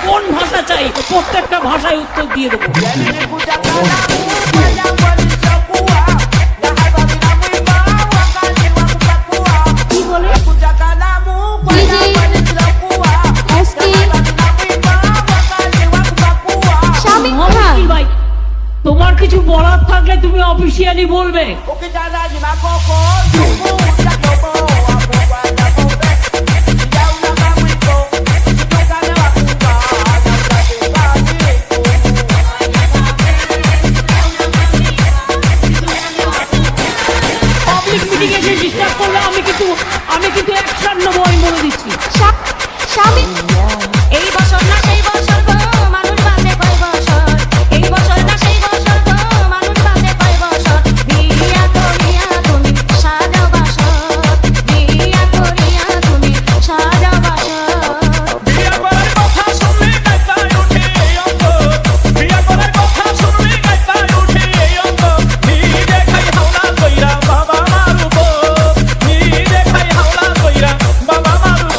কোন ভাষা চাই প্রত্যেকটা ভাষায় উত্তর দিয়ে দেবো। কি বলে? ভাই তোমার কিছু বলার থাকলে তুমি অফিসিয়ালি বলবে। পাবলিক মিটিং এসে ডিস্টার্ব করলে আমি কিন্তু অ্যাকশন নেবো, আমি বলে দিচ্ছি। স্বামী এই বছর না সেই বছর গো মানুষ বাঁচে কয় বছর, এই বছর না সেই বছর গো মানুষ বাঁচে কয় বছর, বিয়া করিয়া তুমি সাজাও বাসর, বিয়া করিয়া তুমি সাজাও বাসর। বিয়া করার কথা শুনলে কাঁপায় ওঠে এই অন্তর, বিয়া করার কথা শুনলে কাঁপায় ওঠে এই অন্তর, নিজে খাই হাওলা কইরা বাবা মারুব, নিজে খাই হাওলা কইরা বাবা Marub.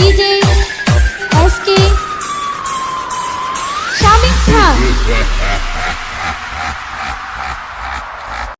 DJ SK Shamik Khan